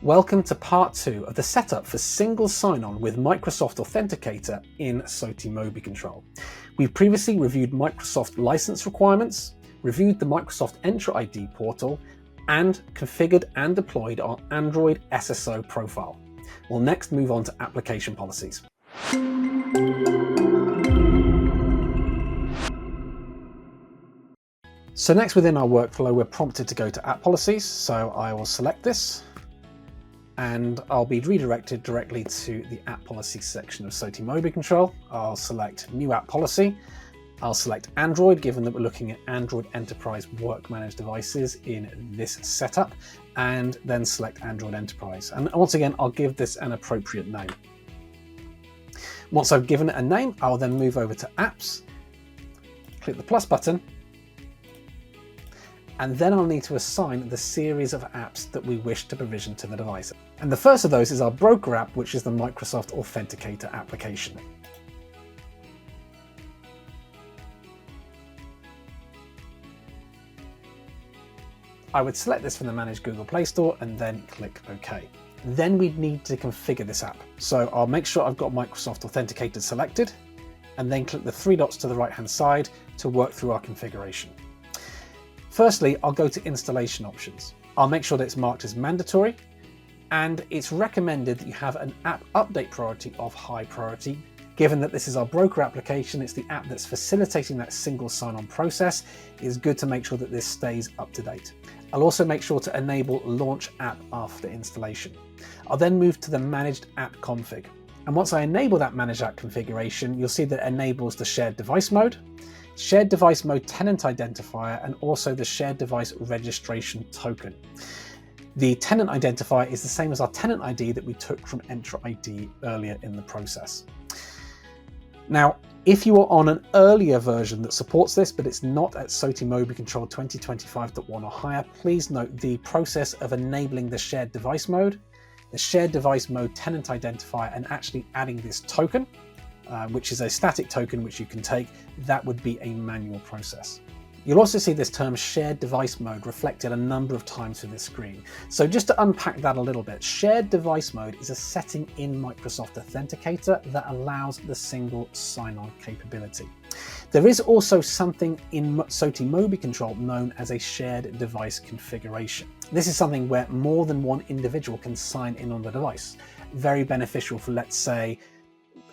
Welcome to part 2 of the setup for single sign-on with Microsoft Authenticator in SOTI MobiControl. We've previously reviewed Microsoft license requirements, reviewed the Microsoft Entra ID portal, and configured and deployed our Android SSO profile. We'll next move on to application policies. So next within our workflow, we're prompted to go to App Policies, so I will select this and I'll be redirected directly to the App Policies section of SOTI MobiControl. I'll select New App Policy. I'll select Android, given that we're looking at Android Enterprise Work Managed Devices in this setup, and then select Android Enterprise. And once again, I'll give this an appropriate name. Once I've given it a name, I'll then move over to Apps, click the plus button, and then I'll need to assign the series of apps that we wish to provision to the device. And the first of those is our broker app, which is the Microsoft Authenticator application. I would select this from the Manage Google Play Store and then click OK. Then we'd need to configure this app. So I'll make sure I've got Microsoft Authenticator selected and then click the 3 dots to the right hand side to work through our configuration. Firstly, I'll go to installation options. I'll make sure that it's marked as mandatory, and it's recommended that you have an app update priority of high priority. Given that this is our broker application, it's the app that's facilitating that single sign-on process, it's good to make sure that this stays up to date. I'll also make sure to enable Launch App after installation. I'll then move to the Managed App Config. And once I enable that Managed App configuration, you'll see that it enables the Shared Device Mode, Shared Device Mode Tenant Identifier, and also the Shared Device Registration Token. The tenant identifier is the same as our tenant ID that we took from Entra ID earlier in the process. Now, if you are on an earlier version that supports this, but it's not at SOTI MobiControl 2025.1 or higher, please note the process of enabling the Shared Device Mode, the Shared Device Mode Tenant Identifier, and actually adding this token, which is a static token which you can take, that would be a manual process. You'll also see this term Shared Device Mode reflected a number of times through this screen. So just to unpack that a little bit, Shared Device Mode is a setting in Microsoft Authenticator that allows the single sign-on capability. There is also something in SOTI MobiControl known as a Shared Device Configuration. This is something where more than one individual can sign in on the device. Very beneficial for, let's say,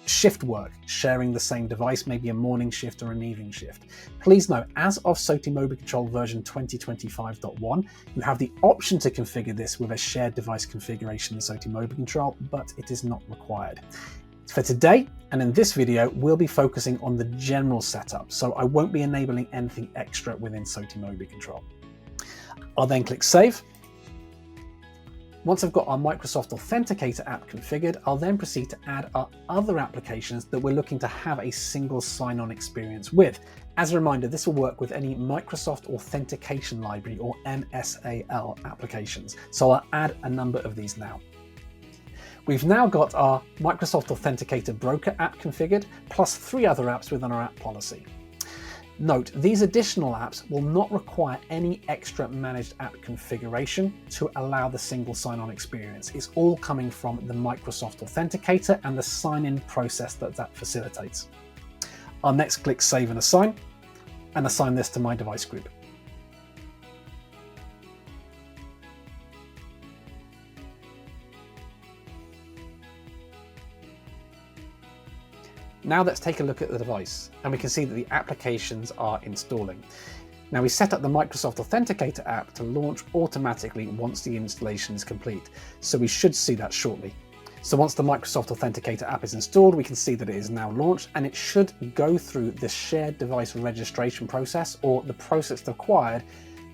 shift work, sharing the same device, maybe a morning shift or an evening shift. Please note, as of SOTI MobiControl version 2025.1, you have the option to configure this with a shared device configuration in SOTI MobiControl, but it is not required. For today, and in this video, we'll be focusing on the general setup, so I won't be enabling anything extra within SOTI MobiControl. I'll then click Save. Once I've got our Microsoft Authenticator app configured, I'll then proceed to add our other applications that we're looking to have a single sign-on experience with. As a reminder, this will work with any Microsoft Authentication Library or MSAL applications. So I'll add a number of these now. We've now got our Microsoft Authenticator Broker app configured, plus 3 other apps within our app policy. Note, these additional apps will not require any extra managed app configuration to allow the single sign-on experience. It's all coming from the Microsoft Authenticator and the sign-in process that facilitates. I'll next click Save and assign this to my device group. Now let's take a look at the device, and we can see that the applications are installing. Now we set up the Microsoft Authenticator app to launch automatically once the installation is complete, so we should see that shortly. So once the Microsoft Authenticator app is installed, we can see that it is now launched, and it should go through the shared device registration process, or the process required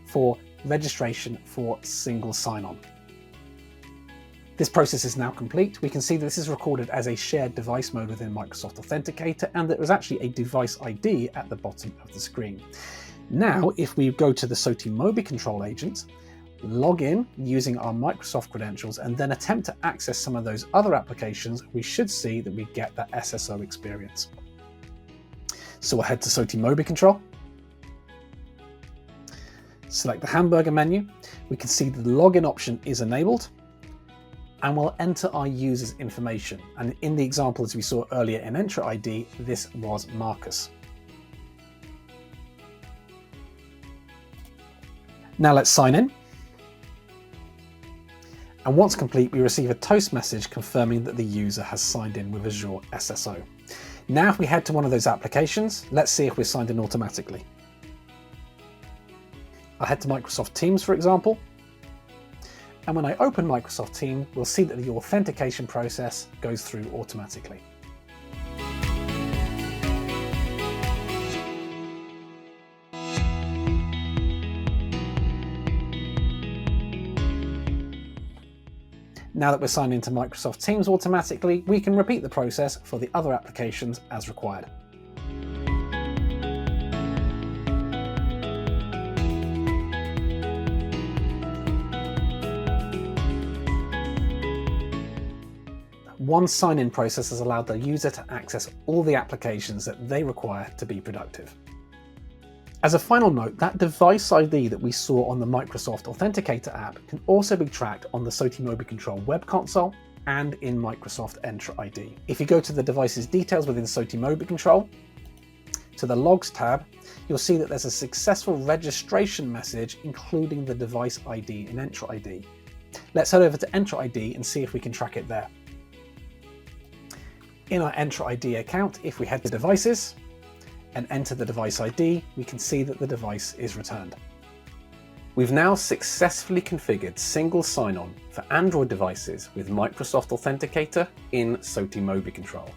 for registration for single sign-on. This process is now complete. We can see that this is recorded as a shared device mode within Microsoft Authenticator, and there was actually a device ID at the bottom of the screen. Now, if we go to the SOTI MobiControl agent, log in using our Microsoft credentials, and then attempt to access some of those other applications, we should see that we get that SSO experience. So we'll head to SOTI MobiControl, select the hamburger menu. We can see the login option is enabled. and we'll enter our user's information. And in the example, as we saw earlier in Entra ID, this was Marcus. Now let's sign in. And once complete, we receive a toast message confirming that the user has signed in with Azure SSO. Now if we head to one of those applications, let's see if we're signed in automatically. I'll head to Microsoft Teams, for example. And when I open Microsoft Teams, we'll see that the authentication process goes through automatically. Now that we're signed into Microsoft Teams automatically, we can repeat the process for the other applications as required. One sign-in process has allowed the user to access all the applications that they require to be productive. As a final note, that device ID that we saw on the Microsoft Authenticator app can also be tracked on the SOTI MobiControl web console and in Microsoft Entra ID. If you go to the device's details within SOTI MobiControl, to the Logs tab, you'll see that there's a successful registration message including the device ID in Entra ID. Let's head over to Entra ID and see if we can track it there. In our Entra ID account, if we head to Devices and enter the device ID, we can see that the device is returned. We've now successfully configured single sign-on for Android devices with Microsoft Authenticator in SOTI MobiControl.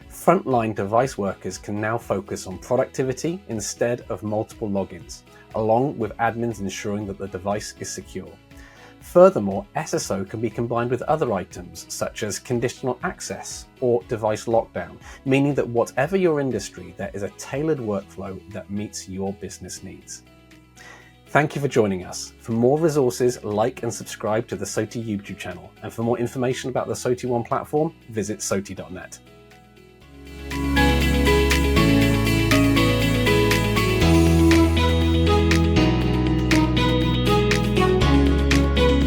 Frontline device workers can now focus on productivity instead of multiple logins, along with admins ensuring that the device is secure. Furthermore, SSO can be combined with other items such as conditional access or device lockdown, meaning that whatever your industry, there is a tailored workflow that meets your business needs. Thank you for joining us. For more resources, like and subscribe to the SOTI YouTube channel, and for more information about the SOTI One platform, visit soti.net.